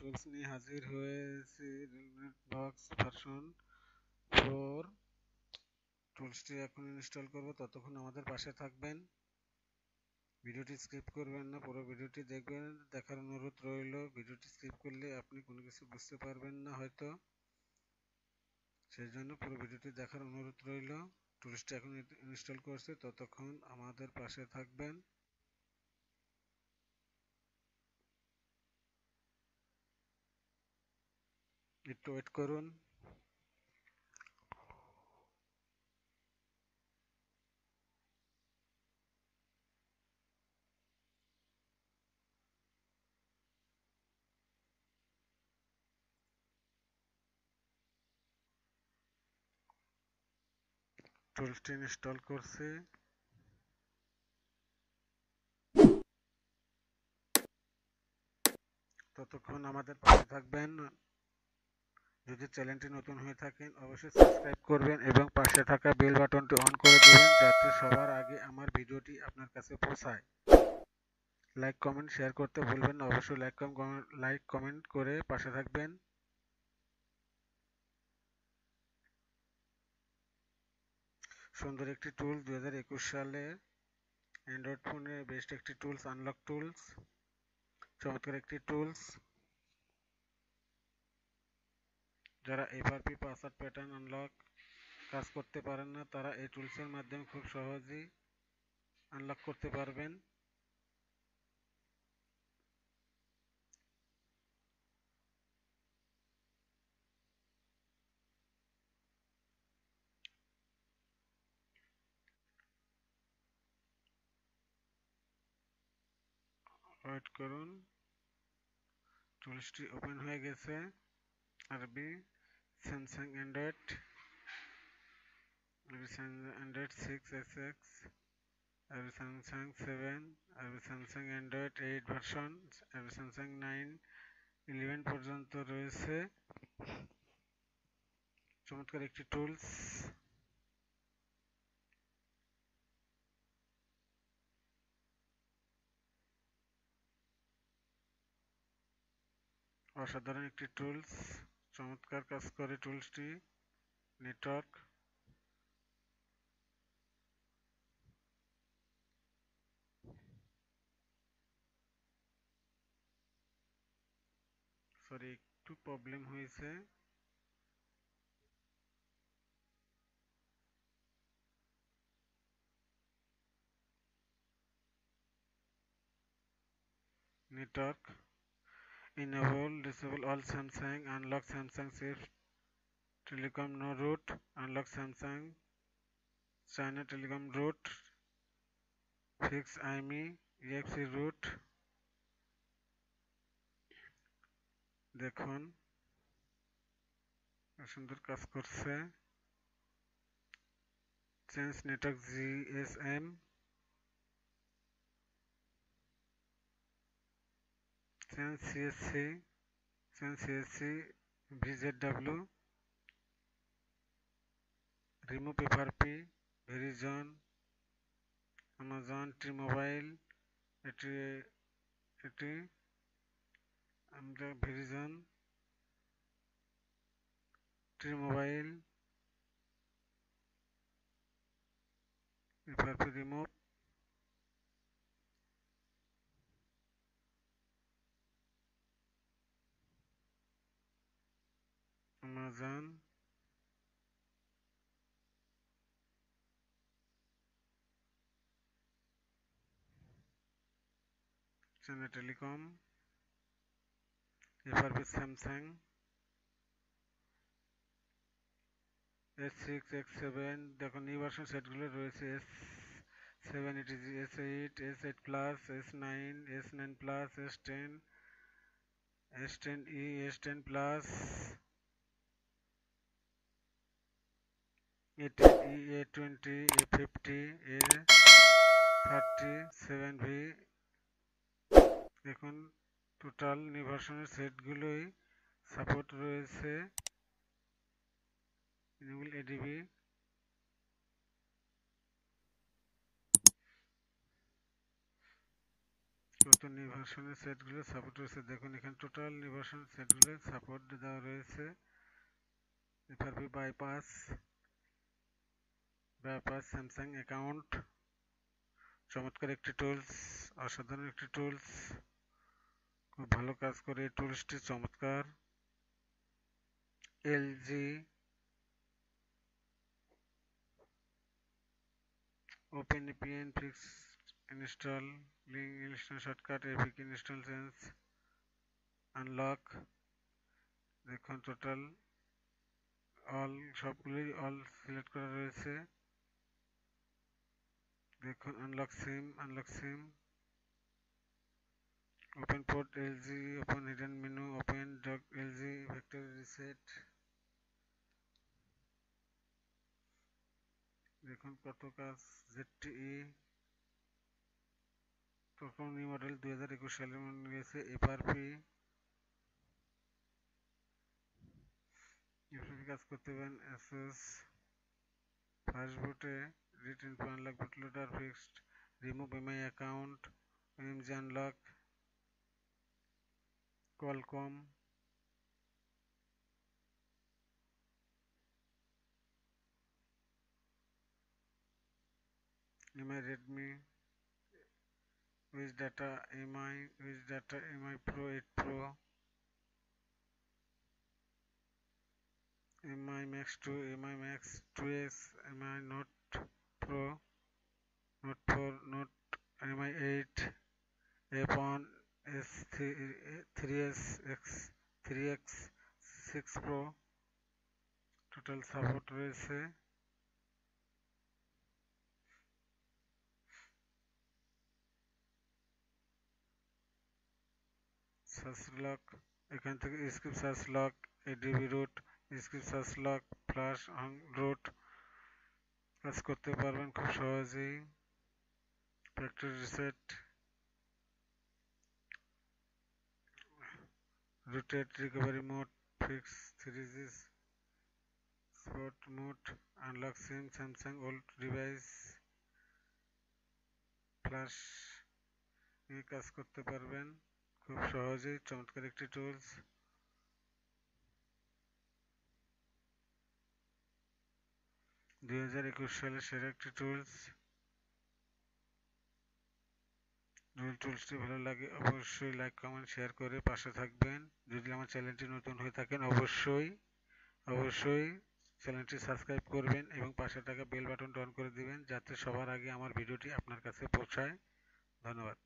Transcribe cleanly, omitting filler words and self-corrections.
Tools নিয়ে হাজির হয়েছি বক্স ভার্সন 4 টুলসটি এখন ইনস্টল করব। ততক্ষণ আমাদের পাশে থাকবেন, ভিডিওটি স্কিপ করবেন না, পুরো ভিডিওটি দেখবেন। দেখার অনুরোধ রইল। ভিডিওটি স্কিপ করলে আপনি কোনো কিছু বুঝতে পারবেন না হয়তো, সেই জন্য পুরো ভিডিওটি দেখার অনুরোধ রইল। টুলসটি এখন ইনস্টল করছে, ততক্ষণ আমাদের পাশে থাকবেন। একটু ওয়েট করুন। টুলসটি ইনস্টল করছে, ততক্ষণ আমাদের পাশে থাকবেন। যদি চ্যানেলটি নতুন হয়ে থাকেন অবশ্যই সাবস্ক্রাইব করবেন এবং পাশে থাকা বেল বাটনটি অন করে দেবেন, যাতে সবার আগে আমার ভিডিওটি আপনার কাছে পৌঁছায়। লাইক কমেন্ট শেয়ার করতে ভুলবেন না, অবশ্যই লাইক কমেন্ট করে পাশে থাকবেন। সুন্দর একটি টুল, 2021 সালে অ্যান্ড্রয়েড ফোনে বেস্ট একটি টুলস, আনলক টুলস। চমৎকার একটি টুলস। যারা এফআরপি পাসওয়ার্ড প্যাটার্ন আনলক কাজ করতে পারেন না, তারা এই টুলসের মাধ্যমে খুব সহজেই আনলক করতে পারবেন। ওয়েট করুন, টুলসটি ওপেন হয়ে গেছে। আরবি স্যামসাং অ্যান্ড্রয়েড 6SX, আরবি স্যামসাং 7, আরবি স্যামসাং অ্যান্ড্রয়েড 8 ভার্সন, আরবি স্যামসাং 9, 11 পর্যন্ত রয়েছে। চমৎকার একটি টুলস। অসাধারণ একটি টুলস, চমৎকার কাজ করে টুলসটি। নেটওয়ার্ক একটু প্রবলেম হয়েছে। Network enable disable all Samsung, unlock Samsung safe telecom no root, unlock Samsung China telecom root, fix IMEI exe root। দেখুন সুন্দর কাজ করছে। Change network GSM, change CSC VZW, remove FRP, Verizon, Amazon, T-Mobile। এটি আমরা Verizon, T-Mobile, FRP remove, Amazon, China telecom, FRP Samsung S6, X7। দেখুন new version সেটগুলো রয়েছে S7, S8, S8 plus, S9, S9 plus, S10, S10e, S10 plus, A10e, A20, A50, A30, 7V। দেখুন total new ভার্সনের সেটগুলোই support রয়েছে। enable ADB, কত নির্বাসনের সেটগুলো support রয়েছে দেখুন এখানে টোটাল নির্বাসন সেটগুলো সাপোর্ট দেওয়া রয়েছে। FRP বাইপাস স্যামসাং অ্যাকাউন্ট চমৎকার একটি টুলস, অসাধারণ একটি টুলস, খুব ভালো কাজ করে এই টুলসটি চমৎকার। LG OpenVPN fixed install link install shortcut APK install change unlock দেখুন টোটাল সবগুলোই অল সিলেক্ট করা রয়েছে। দেখুন unlock SIM open port LG open hidden menu open doc LG vector reset দেখুন কত কাজ। ZTE প্রথম নিউ মডেল 2021 সালে নিয়েছে। FRP কাজ করতে পারেন। ASUS ফার্স্ট বুটে return to unlock bootloader fixed remove MI account MG unlock Qualcomm MI Redmi with data MI Pro 8 Pro MI Max 2 MI Max 2S MI Note Pro Note 4 Note MI 8 F1 S3 3S X 3X 6 Pro total support রয়েছে। Search lock এখান থেকে script search lock ADB root script search lock flash root কাজ করতে পারবেন খুব সহজেই। Factory reset rooted recovery mode fix 3G spot mode unlock SIM Samsung old device flash নিয়ে কাজ করতে পারবেন খুব সহজেই। চমৎকার একটি টুলস 2021 সালের সেরা একটি টুলস। যদি টুলসটি ভালো লাগে অবশ্যই লাইক কমেন্ট শেয়ার করে পাশে থাকবেন। যদি আমার চ্যানেলটি নতুন হয়ে থাকেন অবশ্যই চ্যানেলটি সাবস্ক্রাইব করবেন এবং পাশে থাকা বেল বাটনটি অন করে দিবেন যাতে সবার আগে আমার ভিডিওটি আপনার কাছে পৌঁছায়। ধন্যবাদ।